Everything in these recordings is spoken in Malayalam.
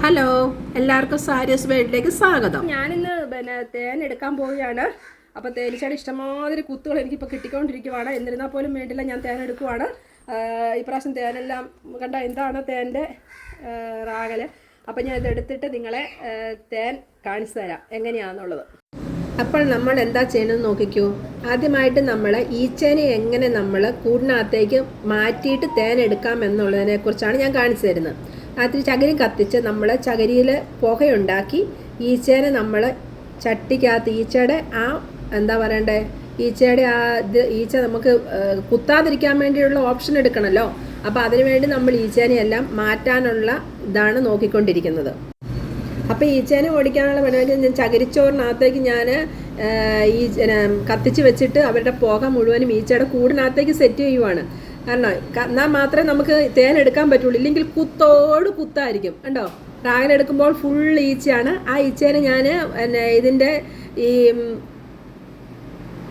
ഹലോ, എല്ലാവർക്കും സാരീസ് വേൾഡിലേക്ക് സ്വാഗതം. ഞാനിന്ന് തേൻ എടുക്കാൻ പോവുകയാണ്. അപ്പോൾ തേനീച്ചയുടെ ഇഷ്ടമാതിരി കുത്തുകൾ എനിക്കിപ്പോൾ കിട്ടിക്കൊണ്ടിരിക്കുവാണ്. എന്നിരുന്നാൽ പോലും വേണ്ടില്ല, ഞാൻ തേൻ എടുക്കുവാണ്. ഇപ്രാവശ്യം തേനെല്ലാം കണ്ട എന്താണ് തേൻ്റെ റാഗൽ. അപ്പോൾ ഞാൻ ഇതെടുത്തിട്ട് നിങ്ങളെ തേൻ കാണിച്ചു തരാം എങ്ങനെയാണെന്നുള്ളത്. അപ്പോൾ നമ്മൾ എന്താ ചെയ്യണമെന്ന് നോക്കിക്കൂ. ആദ്യമായിട്ട് നമ്മൾ ഈച്ചേനെ എങ്ങനെ നമ്മൾ കൂടിനകത്തേക്ക് മാറ്റിയിട്ട് തേൻ എടുക്കാം എന്നുള്ളതിനെ കുറിച്ചാണ് ഞാൻ കാണിച്ചു തരുന്നത്. അതിൽ ചകിരി കത്തിച്ച് നമ്മൾ ചകിരിയിൽ പുകയുണ്ടാക്കി ഈച്ചേനെ നമ്മൾ ചട്ടിക്കകത്ത് ഈച്ചയുടെ ആ എന്താ പറയണ്ടേ, ഈച്ചയുടെ ആ ഈച്ച നമുക്ക് കുത്താതിരിക്കാൻ വേണ്ടിയുള്ള ഓപ്ഷൻ എടുക്കണമല്ലോ. അപ്പോൾ അതിനുവേണ്ടി നമ്മൾ ഈച്ചേനെയെല്ലാം മാറ്റാനുള്ള ഇതാണ് നോക്കിക്കൊണ്ടിരിക്കുന്നത്. അപ്പോൾ ഈച്ചേനെ ഓടിക്കാനുള്ള പണിയായിട്ട് ഞാൻ ചകിരിച്ചോറിനകത്തേക്ക് ഞാൻ ഈ കത്തിച്ച് വെച്ചിട്ട് അവരുടെ പുക മുഴുവനും ഈച്ചയുടെ കൂടിനകത്തേക്ക് സെറ്റ് ചെയ്യുവാണ്. കാരണം എന്നാൽ മാത്രമേ നമുക്ക് തേൻ എടുക്കാൻ പറ്റുള്ളൂ, ഇല്ലെങ്കിൽ കുത്തായിരിക്കും. കണ്ടോ, റാഗൻ എടുക്കുമ്പോൾ ഫുൾ ഈച്ചയാണ്. ആ ഈച്ചേനെ ഞാൻ ഇതിൻ്റെ ഈ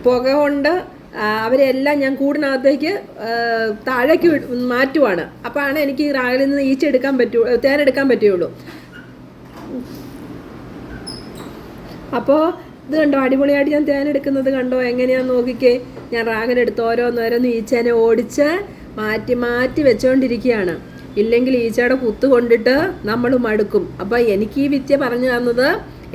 പുക കൊണ്ട് അവരെല്ലാം ഞാൻ കൂടിനകത്തേക്ക് താഴേക്ക് മാറ്റുവാണ്. അപ്പോഴാണ് എനിക്ക് ഈ റാഗനിൽ നിന്ന് ഈച്ച എടുക്കാൻ തേൻ എടുക്കാൻ പറ്റുള്ളൂ. അപ്പോൾ ഇത് കണ്ടോ, അടിപൊളിയായിട്ട് ഞാൻ തേൻ എടുക്കുന്നത് കണ്ടോ, എങ്ങനെയാണെന്ന് നോക്കിക്കേ. ഞാൻ റാഗൻ എടുത്ത് ഓരോന്നോരോന്ന് ഈച്ചേനെ ഓടിച്ച് മാറ്റി വെച്ചുകൊണ്ടിരിക്കുകയാണ്. ഇല്ലെങ്കിൽ ഈച്ചയുടെ കുത്ത് കൊണ്ടിട്ട് നമ്മൾ മടുക്കും. അപ്പോൾ എനിക്ക് ഈ വിദ്യ പറഞ്ഞു തന്നത്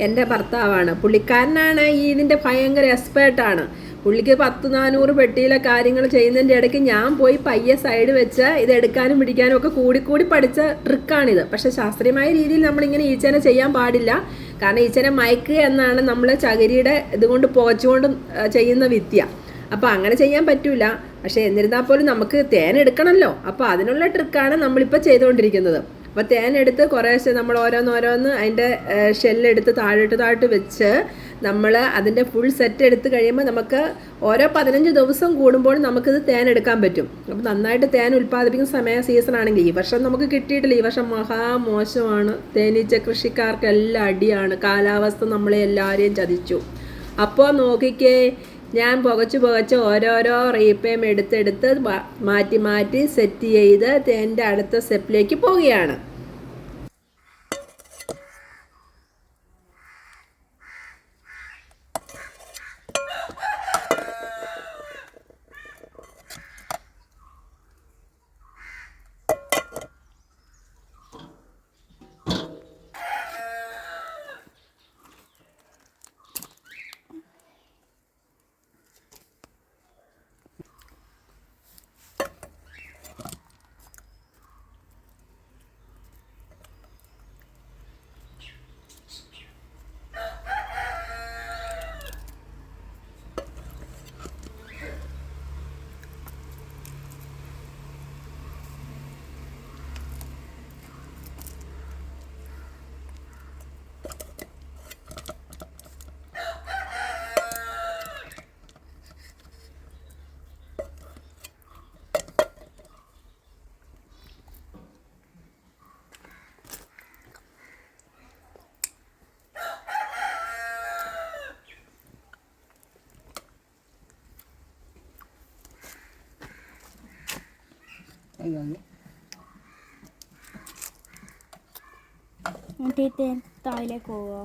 എൻ്റെ ഭർത്താവാണ്. പുള്ളിക്കാരനാണ് ഇതിൻ്റെ ഭയങ്കര എക്സ്പേർട്ടാണ്. പുള്ളിക്ക് 100-400 പെട്ടിയിലെ കാര്യങ്ങൾ ചെയ്യുന്നതിൻ്റെ ഇടയ്ക്ക് ഞാൻ പോയി പയ്യെ സൈഡ് വെച്ച് ഇത് എടുക്കാനും പിടിക്കാനും ഒക്കെ കൂടി പഠിച്ച ട്രിക്കാണിത്. പക്ഷേ ശാസ്ത്രീയമായ രീതിയിൽ നമ്മളിങ്ങനെ ഈച്ചേനെ ചെയ്യാൻ പാടില്ല. കാരണം ഈച്ചനെ മയക്കുക എന്നാണ് നമ്മൾ ചകിരിയുടെ ഇതുകൊണ്ട് പുകച്ചുകൊണ്ട് ചെയ്യുന്ന വിദ്യ. അപ്പോൾ അങ്ങനെ ചെയ്യാൻ പറ്റൂല. പക്ഷേ എന്നിരുന്നാൽ പോലും നമുക്ക് തേൻ എടുക്കണമല്ലോ. അപ്പോൾ അതിനുള്ള ട്രിക്കാണ് നമ്മളിപ്പോൾ ചെയ്തുകൊണ്ടിരിക്കുന്നത്. അപ്പോൾ തേൻ എടുത്ത് കുറേശ്ശെ നമ്മൾ ഓരോന്നോരോന്ന് അതിൻ്റെ ഷെല്ലെടുത്ത് താഴോട്ട് വെച്ച് നമ്മൾ അതിൻ്റെ ഫുൾ സെറ്റ് എടുത്ത് കഴിയുമ്പോൾ നമുക്ക് ഓരോ 15 ദിവസം കൂടുമ്പോൾ നമുക്കിത് തേൻ എടുക്കാൻ പറ്റും. അപ്പോൾ നന്നായിട്ട് തേൻ ഉൽപ്പാദിപ്പിക്കുന്ന സീസണാണെങ്കിൽ ഈ വർഷം നമുക്ക് കിട്ടിയിട്ടില്ല. ഈ വർഷം മഹാമോശമാണ്. തേനീച്ച കൃഷിക്കാർക്കെല്ലാം അടിയാണ്. കാലാവസ്ഥ നമ്മളെ എല്ലാവരെയും ചതിച്ചു. അപ്പോൾ നോക്കിക്കേ, ഞാൻ പുകച്ച് ഓരോരോ റീപ്പയും എടുത്തെടുത്ത് മാറ്റി സെറ്റ് ചെയ്ത് തേൻ്റെ അടുത്ത സ്റ്റെപ്പിലേക്ക് പോവുകയാണ്. താഴേക്ക് പോവോ?